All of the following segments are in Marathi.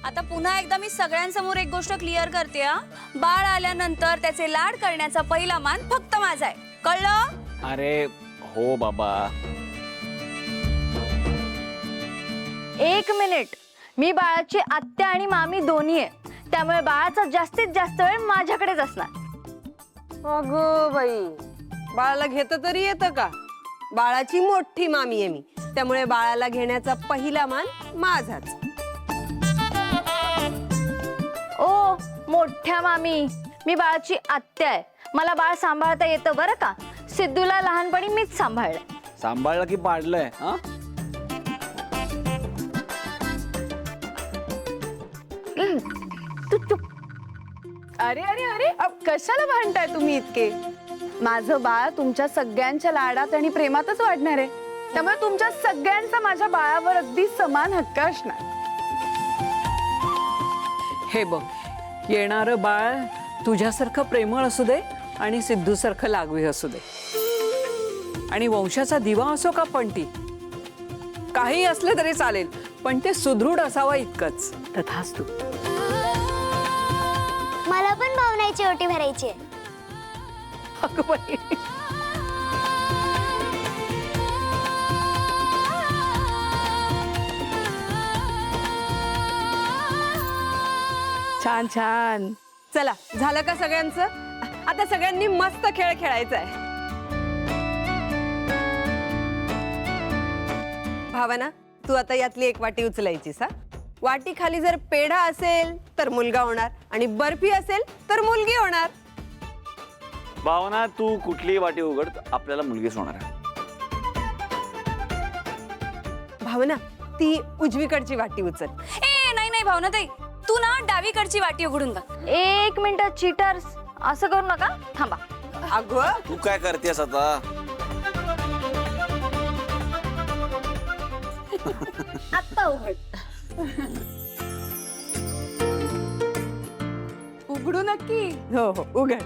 आता पुन्हा एकदा मी सगळ्यांसमोर एक गोष्ट क्लिअर करते हा. बाळ आल्यानंतर त्याचे लाड करण्याचा पहिला मान फक्त माझा आहे, कळलं? अरे हो बाबा. 1 मिनिट, मी बाळाची आत्या आणि मामी दोन्ही आहे, त्यामुळे बाळाचा जास्तीत जास्त वेळ माझ्याकडेच असणार. अगो बाई, बाळाला घेता तरी येतं का? बाळाची मोठी मामी आहे मी, त्यामुळे बाळाला घेण्याचा पहिला मान माझाच. ओ मोठ्या मामी, मी बाळाची आत्या आहे, मला बाळ सांभाळता येतं बरं का. सिद्धूला लहानपणी मीच सांभाळलंय. सांभाळलं की पाडलंय हा? तू चुप. अरे अरे अरे कशाला भांडताय तुम्ही इतके? माझं बाळ तुमच्या सगळ्यांच्या लाडात आणि प्रेमातच वाढणार आहे, त्यामुळे तुमच्या सगळ्यांचा माझ्या बाळावर अगदी समान हक्क असणार. हे बघ, येणारं बाळ तुझ्यासारखं प्रेमळ असू दे आणि सिद्धूसारखं लागवी असू दे, आणि वंशाचा दिवा असो का पण ती काही असले तरी चालेल, पण ते सुदृढ असावा इतकंच. तथास्तु. मला पण भावनाची ओटी भरायची आहे. अगं बाई. छान छान. चला, झालं का सगळ्यांचं? आता सगळ्यांनी मस्त खेळ खेळायचा आहे. भावना, तू आता यातली एक वाटी उचलायचीस हा. वाटी खाली जर पेढा असेल तर मुलगा होणार, आणि बर्फी असेल तर मुलगी होणार. भावना, तू कुठलीही वाटी उघड, आपल्याला मुलगीच होणार आहे. भावना, ती उजवीकडची वाटी उचल. ए नाही नाही भावना ताई, तू ना डावीकडची वाटी उघडून बघ. 1 मिनिट चीटर्स, असं करू नका, थांबा. अगं, तू काय करतेस आता? आत्ता उघड. उघडू नक्की. हो हो उघड.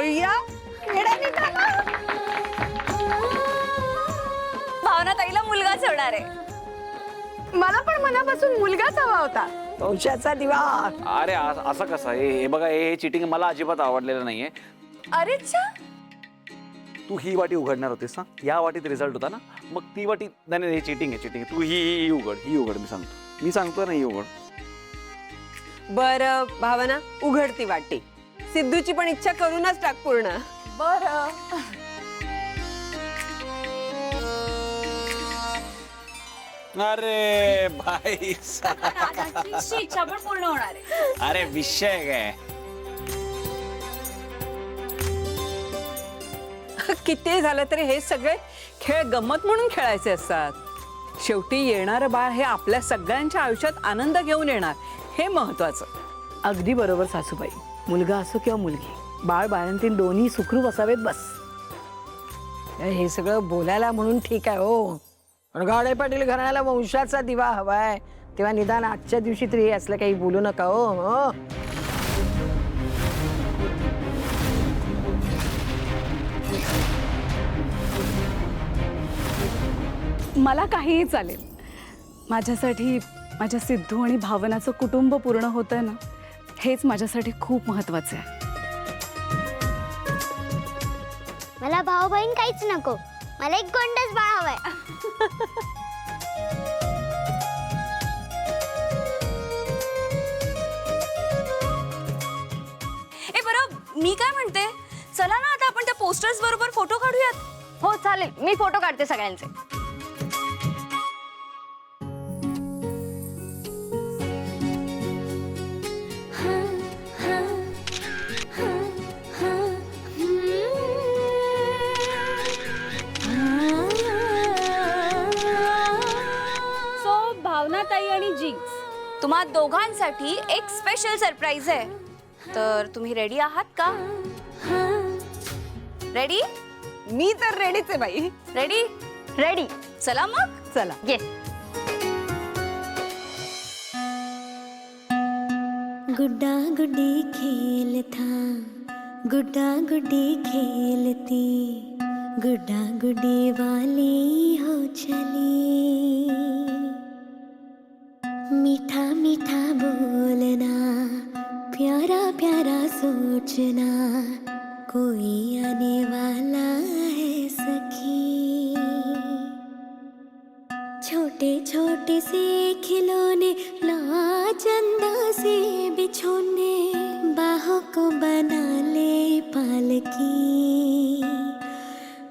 अय्या, भावना ताईला मुलगाच होणार आहे. मला पण मनापासून मुलगाच हवा होता. वंशाचा दिवा. अरे असं कसं? हे बघा, हे चिटिंग मला अजिबात आवडलेलं नाहीये. अरे च्छा, तू ही वाटी उघडणार होतीस ना, या वाटीत रिझल्ट होता ना, मग ती वाटी नाही नाही, हे चिटिंग आहे, चिटिंग. तू ही उघड, ही उघड. मी सांगतो ना, ही उघड. बर भावना, उघड ती वाटी. सिद्धूची पण इच्छा करूनच टाक पूर्ण. बरं. अरे भाई दादाची इच्छा पण पूर्ण होणार आहे. अरे विषय काय? किती झालं तरी हे सगळे खेळ गंमत म्हणून खेळायचे असतात. शेवटी येणारं बाळ हे आपल्या सगळ्यांच्या आयुष्यात आनंद घेऊन येणार, हे महत्वाचं. अगदी बरोबर सासूबाई. मुलगा असो किंवा मुलगी, बाळ बाळंतीण दोन्ही सुखरूप असावेत बस. हे सगळं बोलायला म्हणून ठीक आहे हो, पण गाडे पाटील घराण्याला वंशाचा दिवा हवाय, तेव्हा निदान आजच्या दिवशी तरी हे असलं काही बोलू नका हो. मला काहीही चालेल. माझ्यासाठी माझ्या सिद्धू आणि भावनाचं कुटुंब पूर्ण होतंय ना, हेच माझ्यासाठी खूप महत्वाचं आहे. मला भाऊ बहीण काहीच नको, मला एक गोंडस बाळ हवंय. ए बरं, मी काय म्हणते, चला ना आता आपण त्या पोस्टर्स बरोबर फोटो काढूयात. हो चालेल, मी फोटो काढते सगळ्यांचे. ताई आणि जिंक्स, तुम्हा दोघांसाठी एक स्पेशल सरप्राईज आहे. तर तुम्ही रेडी आहात का? रेडी? मी तर रेडीच आहे बाई. रेडी? रेडी. चला मग. चला. येस. गुड्डा गुड्डी खेल था, गुड्डा गुड्डी खेलती, गुड्डा गुड्डी वाली हो चली. मीठा मीठा बोलना, प्यारा प्यारा सोचना, कोई आने वाला है सखी. छोटे छोटे से खिलौने लाचंदा से बिछोने, बाहों को बना ले पालकी.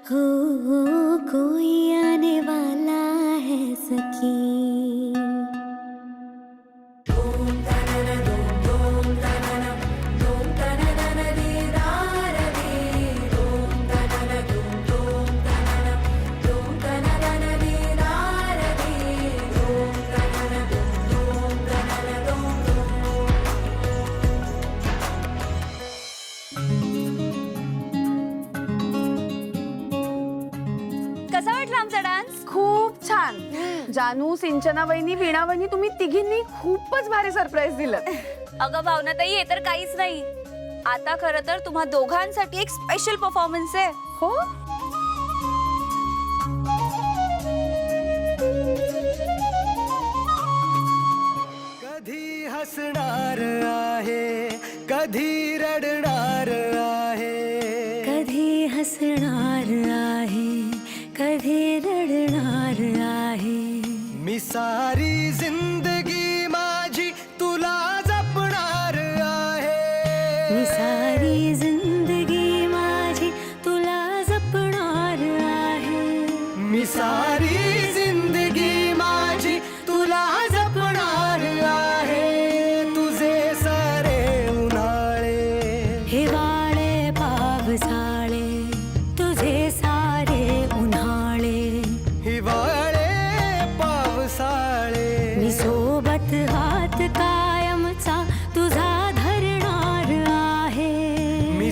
हो कोई आने वाला है सखी. कसा वाटला आमचा डान्स? खूप छान. जानू, सिंचना वहिनी, वीणा वहिनी, तुम्ही तिघींनी खूपच भारी सरप्राईज दिलं. अगं भावनाताई, हे तर काहीच नाही. आता खरं तर तुम्हा दोघांसाठी एक स्पेशल परफॉर्मन्स आहे. हो. कधी हसणार आहे, कधी रडणार आहे, कधी हसणार आहे, कधी रडणार आहे. मी सारी जिंदगी माझी तुला जपणार आहे. मी सारी जिंदगी माझी तुला जपणार आहे. मी सारी जिंदगी माझी तुला जपणार आहे. तुझे सारे उन्हाळे, हिवाळे पावसाळे, तुझे सारे उन्हाळे. हिवाळे पावसाळे, मी सोबत हात कायमचा तुझा धरणार आहे. मी